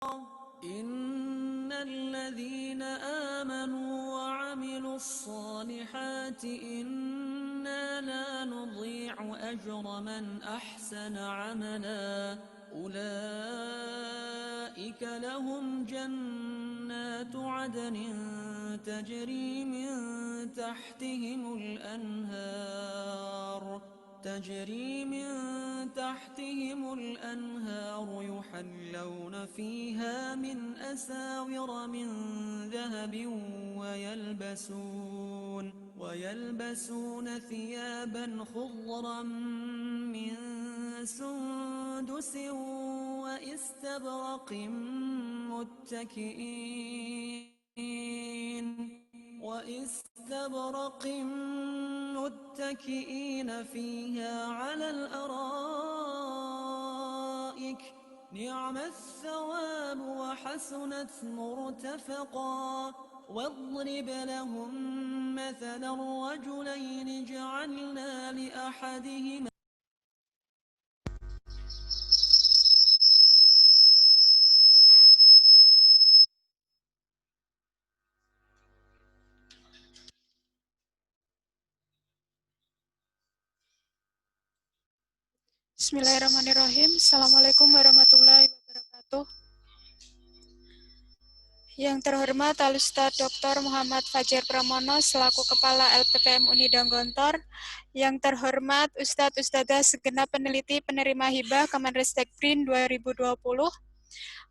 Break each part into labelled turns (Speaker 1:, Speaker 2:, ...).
Speaker 1: إن الذين آمنوا وعملوا الصالحات إنا لا نضيع أجر من أحسن عملا أولئك لهم جنات عدن تجري من تحتهم الأنهار يحلون فيها من أساور من ذهب ويلبسون ثيابا خضرا من سندس وإستبرق متكئين فيها على الأرائك نعم الثواب وحسنت مرتفقا واضرب لهم مثلا الرجلين جعلنا لأحدهما
Speaker 2: Bismillahirrahmanirrahim. Assalamualaikum warahmatullahi wabarakatuh. Yang terhormat Al-Ustadz Dr. Muhammad Fajar Pramono selaku Kepala LPPM Unidang Gontor. Yang terhormat Ustadz Ustadzah segenap peneliti penerima hibah Kemenristek BRIN 2020.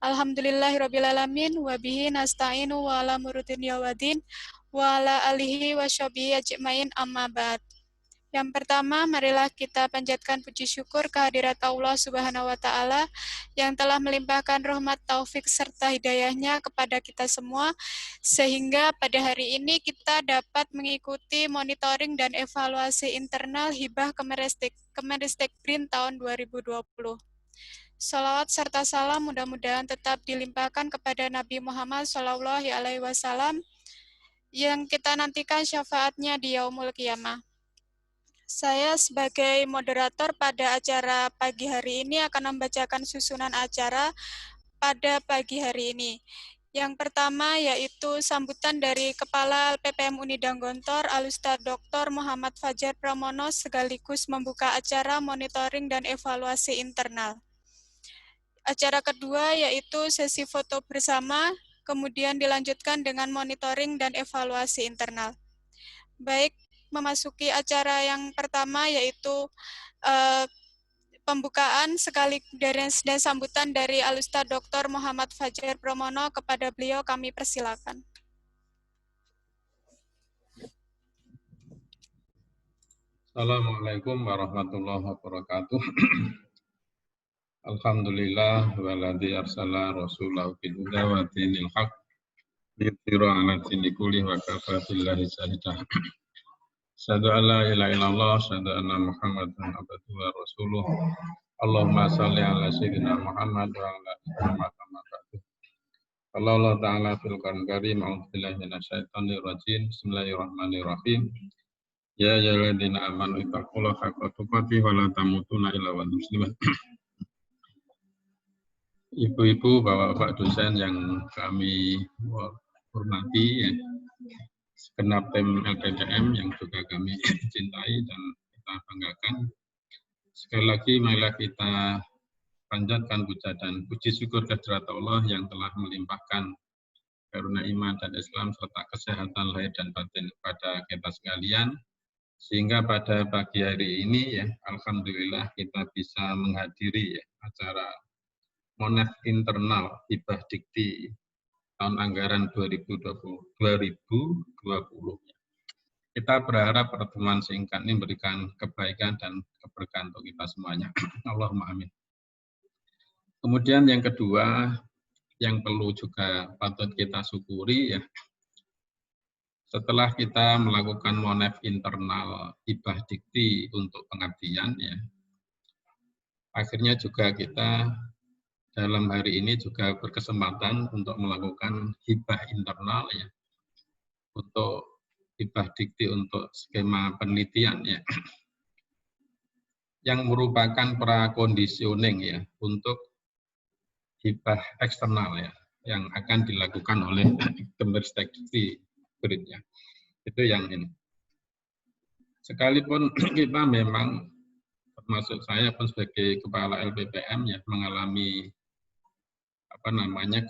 Speaker 2: Alhamdulillahirrabbilalamin wabihi nasta'inu wa ala murudin yawadin wa ala alihi wa syabihi ajmain amma ba'd. Yang pertama, marilah kita panjatkan puji syukur kehadirat Allah Subhanahu wa Ta'ala yang telah melimpahkan rahmat taufik serta hidayahnya kepada kita semua, sehingga pada hari ini kita dapat mengikuti monitoring dan evaluasi internal hibah Kemenristek BRIN tahun 2020. Salawat serta salam mudah-mudahan tetap dilimpahkan kepada Nabi Muhammad SAW yang kita nantikan syafaatnya di Yaumul Qiyamah. Saya sebagai moderator pada acara pagi hari ini akan membacakan susunan acara pada pagi hari ini. Yang pertama yaitu sambutan dari Kepala LPPM Unidang Gontor, Al-Ustadz Dr. Muhammad Fajar Pramono sekaligus membuka acara monitoring dan evaluasi internal. Acara kedua yaitu sesi foto bersama, kemudian dilanjutkan dengan monitoring dan evaluasi internal. Baik, memasuki acara yang pertama yaitu pembukaan dan sambutan dari Al-Ustadz Dr. Muhammad Fajar Pramono. Kepada beliau kami persilakan.
Speaker 3: Assalamualaikum warahmatullahi wabarakatuh. Alhamdulillah waladzi arsala rasulahu bil huda wa dinil haq liyudhhira 'ala dini kulli wa kafa billahi shahidah. Asyhadu an la ilaha illallah, asyhadu anna Muhammadan abduhu wa rasuluh. Allahumma shalli ala sayyidina Muhammad wa ala ali Muhammad kama ba'du. Allah ta'ala fil Qur'an karim, a'udzu billahi minasyaitonir rajim. Bismillahirrahmanirrahim. Ya ayyuhalladzina amanu ittaqullaha haqqa tuqatih wa la tamutunna illa wa antum muslimun. Ibu-ibu, bapak-bapak dosen yang kami hormati, ya, segenap tim LPDM yang juga kami cintai dan kita banggakan. Sekali lagi marilah kita panjatkan puja dan puji syukur kehadirat Allah yang telah melimpahkan karunia iman dan Islam serta kesehatan lahir dan batin kepada kita sekalian, sehingga pada pagi hari ini ya alhamdulillah kita bisa menghadiri ya, acara Monef internal hibah dikti tahun anggaran 2020. Kita berharap pertemuan singkat ini memberikan kebaikan dan keberkahan untuk kita semuanya. Allahumma amin. Kemudian yang kedua, yang perlu juga patut kita syukuri ya, setelah kita melakukan monef internal hibah dikti untuk pengabdian ya, akhirnya juga kita dalam hari ini juga berkesempatan untuk melakukan hibah internal ya, untuk hibah dikti untuk skema penelitian ya, yang merupakan prakondisioning ya untuk hibah eksternal ya, yang akan dilakukan oleh Kemenristek berikutnya. Itu yang ini. Sekalipun kita memang, termasuk saya pun sebagai kepala LPPM ya, mengalami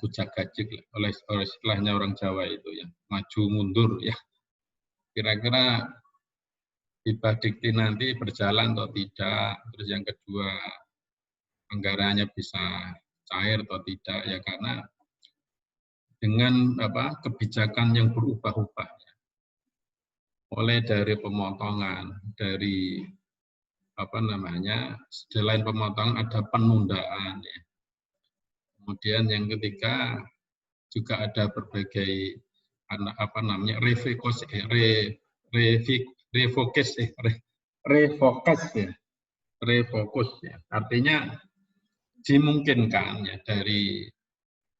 Speaker 3: gujak-gajik oleh istilahnya orang Jawa itu ya, maju mundur ya. Kira-kira hibah dikti nanti berjalan atau tidak, terus yang kedua anggarannya bisa cair atau tidak ya, karena dengan kebijakan yang berubah-ubah ya. Mulai dari pemotongan, dari selain pemotongan ada penundaan ya. Kemudian yang ketiga juga ada berbagai refokus ya. Artinya dimungkinkan ya dari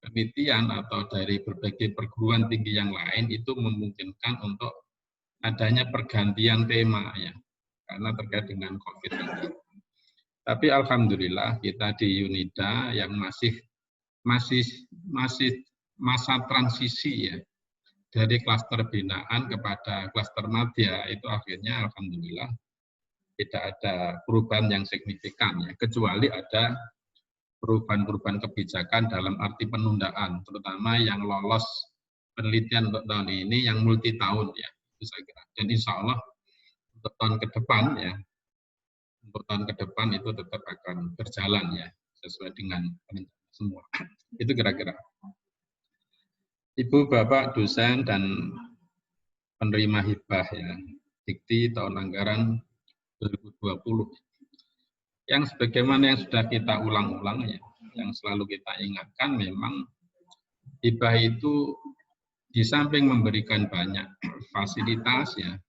Speaker 3: penelitian atau dari berbagai perguruan tinggi yang lain itu memungkinkan untuk adanya pergantian tema ya, karena terkait dengan COVID ini. Tapi alhamdulillah kita di UNIDA yang masih masa transisi ya, dari klaster binaan kepada klaster madya, itu akhirnya alhamdulillah tidak ada perubahan yang signifikan ya, kecuali ada perubahan-perubahan kebijakan dalam arti penundaan, terutama yang lolos penelitian untuk tahun ini yang multi tahun ya, itu saya kira. Dan insya Allah untuk tahun ke depan ya, untuk tahun ke depan itu tetap akan berjalan ya, sesuai dengan semua. Itu kira-kira. Ibu, Bapak, dosen, dan penerima hibah ya, dikti tahun anggaran 2020. Yang sebagaimana yang sudah kita ulang-ulang ya, yang selalu kita ingatkan, memang hibah itu di samping memberikan banyak fasilitas ya,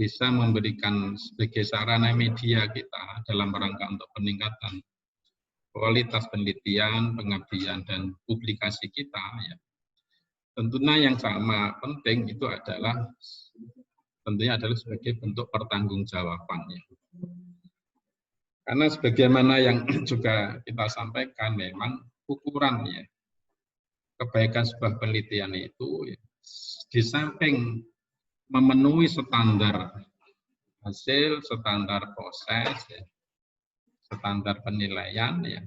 Speaker 3: bisa memberikan sebagai sarana media kita dalam rangka untuk peningkatan kualitas penelitian, pengabdian, dan publikasi kita ya. Tentunya yang sama penting itu adalah sebagai bentuk pertanggungjawaban ya. Karena sebagaimana yang juga kita sampaikan, memang ukuran ya kebaikan sebuah penelitian itu ya, di samping memenuhi standar hasil, standar proses, ya, standar penilaian ya.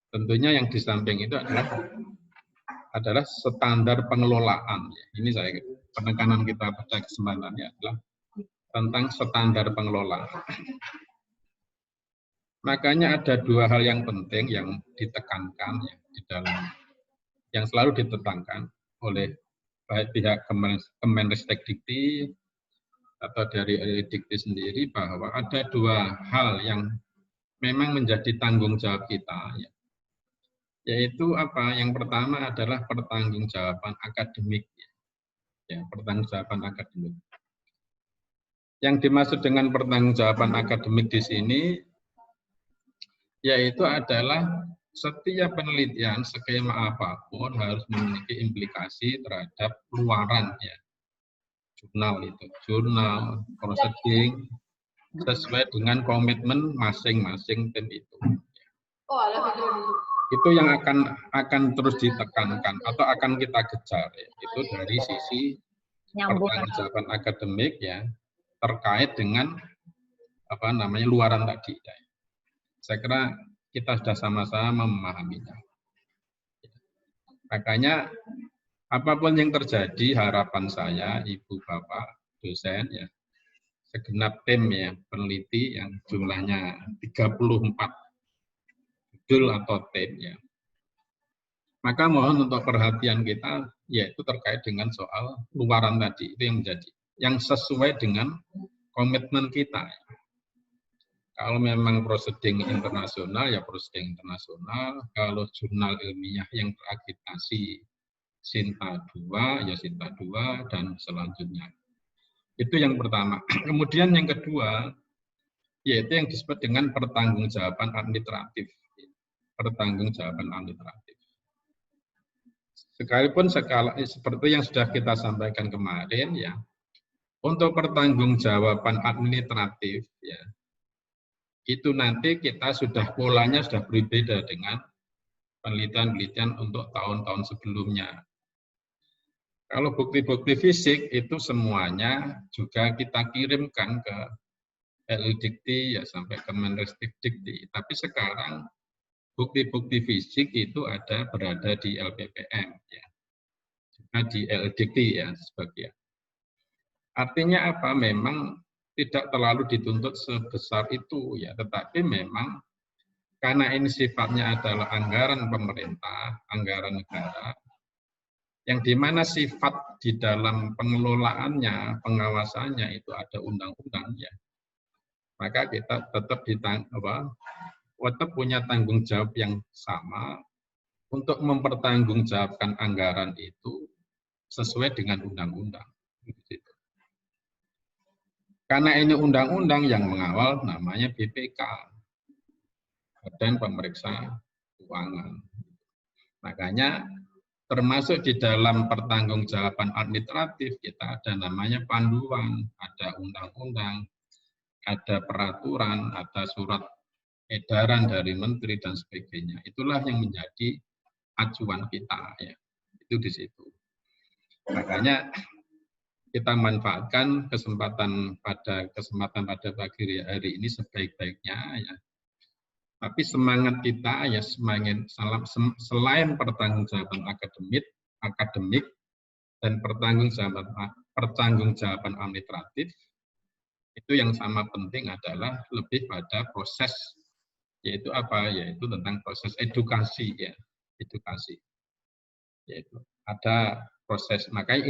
Speaker 3: Tentunya yang di samping itu adalah standar pengelolaan. Ya. Ini saya penekanan kita pada kesempatannya adalah tentang standar pengelolaan. Makanya ada dua hal yang penting yang ditekankan ya, di dalam yang selalu ditekankan oleh baik pihak Kemenristek Dikti atau dari Dikti sendiri, bahwa ada dua hal yang memang menjadi tanggung jawab kita ya. Yaitu apa? Yang pertama adalah pertanggungjawaban akademik ya, pertanggungjawaban akademik. Yang dimaksud dengan pertanggungjawaban akademik di sini yaitu adalah setiap penelitian skema apapun harus memiliki implikasi terhadap luaran ya. Jurnal itu, jurnal, proceeding sesuai dengan komitmen masing-masing tim itu. Itu yang akan terus ditekankan atau akan kita kejar ya. Itu dari sisi pertanggungjawaban akademik ya, terkait dengan luaran tadi ya. Saya kira kita sudah sama-sama memahaminya. Makanya apapun yang terjadi, harapan saya, Ibu, Bapak, dosen, ya, segenap tim ya, peneliti yang jumlahnya 34 judul atau tim ya. Maka mohon untuk perhatian kita, yaitu terkait dengan soal luaran tadi, itu yang menjadi, yang sesuai dengan komitmen kita. Kalau memang proceeding internasional, ya proceeding internasional. Kalau jurnal ilmiah yang terakreditasi Sinta 2, ya Sinta 2, dan selanjutnya. Itu yang pertama. Kemudian yang kedua, yaitu yang disebut dengan pertanggungjawaban administratif. Pertanggungjawaban administratif. Sekalipun seperti yang sudah kita sampaikan kemarin, ya, untuk pertanggungjawaban administratif, ya, itu nanti kita sudah polanya sudah berbeda dengan penelitian-penelitian untuk tahun-tahun sebelumnya. Kalau bukti-bukti fisik itu semuanya juga kita kirimkan ke LDikti ya sampai ke Menristek-Dikti. Tapi sekarang bukti-bukti fisik itu berada di LPPM ya. Juga di LDikti ya sebagian. Artinya apa? Memang tidak terlalu dituntut sebesar itu ya, tetapi memang karena ini sifatnya adalah anggaran pemerintah, anggaran negara, yang dimana sifat di dalam pengelolaannya, pengawasannya itu ada undang-undang ya, maka kita tetap punya tanggung jawab yang sama untuk mempertanggungjawabkan anggaran itu sesuai dengan undang-undang. Karena ini undang-undang yang mengawal namanya BPK, Badan Pemeriksa Keuangan. Makanya termasuk di dalam pertanggungjawaban administratif kita ada namanya panduan, ada undang-undang, ada peraturan, ada surat edaran dari menteri dan sebagainya. Itulah yang menjadi acuan kita ya. Itu di situ. Makanya kita manfaatkan kesempatan pada pagi hari ini sebaik-baiknya ya. Tapi semangat kita ya selain pertanggungjawaban akademik dan pertanggungjawaban administratif, itu yang sama penting adalah lebih pada proses, yaitu apa? Yaitu tentang proses edukasi ya, edukasi. Yaitu ada proses, makanya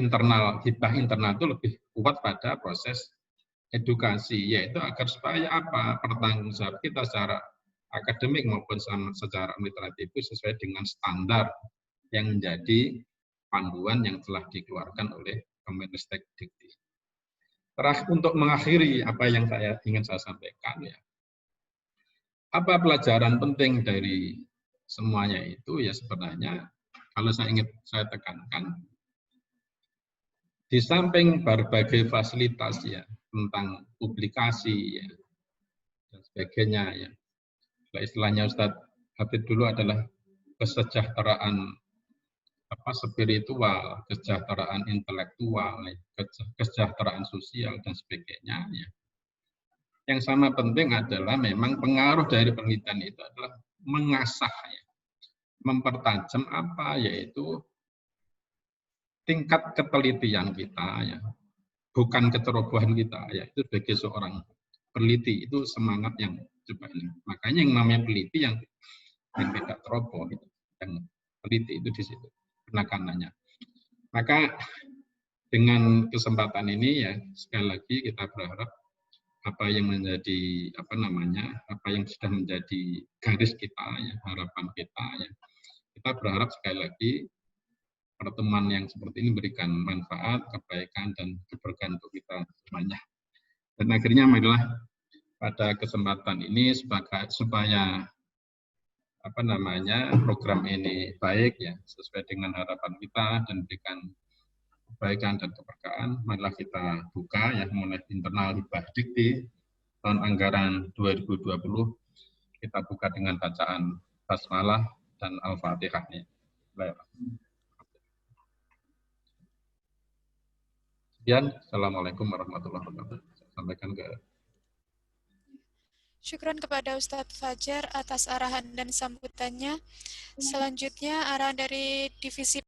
Speaker 3: hibah internal itu lebih kuat pada proses edukasi, yaitu agar supaya apa? Pertanggungjawab kita secara akademik maupun secara administratif itu sesuai dengan standar yang menjadi panduan yang telah dikeluarkan oleh Kemenristek-Dikti. Terakhir, untuk mengakhiri apa yang ingin saya sampaikan ya, apa pelajaran penting dari semuanya itu ya sebenarnya kalau saya tekankan di samping berbagai fasilitas ya tentang publikasi ya dan sebagainya ya. Istilahnya Ustadz Habib dulu adalah kesejahteraan spiritual, kesejahteraan intelektual, kesejahteraan sosial dan sebagainya. Ya. Yang sama penting adalah memang pengaruh dari penelitian itu adalah mengasah, ya, mempertajam yaitu tingkat ketelitian kita, ya, bukan kecerobohan kita, ya itu sebagai seorang peneliti itu semangat yang coba ini. Makanya yang namanya peneliti yang tidak ceroboh, yang peneliti itu di situ penekanannya. Maka dengan kesempatan ini ya sekali lagi kita berharap apa yang menjadi apa yang sudah menjadi garis kita ya, harapan kita ya. Kita berharap sekali lagi pertemuan yang seperti ini memberikan manfaat, kebaikan dan keberkahan untuk kita semuanya. Dan akhirnya marilah pada kesempatan ini supaya program ini baik ya sesuai dengan harapan kita dan berikan kebaikan dan keberkahan, marilah kita buka ya mulai internal hibah dikti tahun anggaran 2020 kita buka dengan bacaan basmalah dan al-fatihah. Sekian, assalamualaikum warahmatullahi wabarakatuh. Sampaikan ke.
Speaker 2: Syukran kepada Ustadz Fajar atas arahan dan sambutannya. Selanjutnya arahan dari Divisi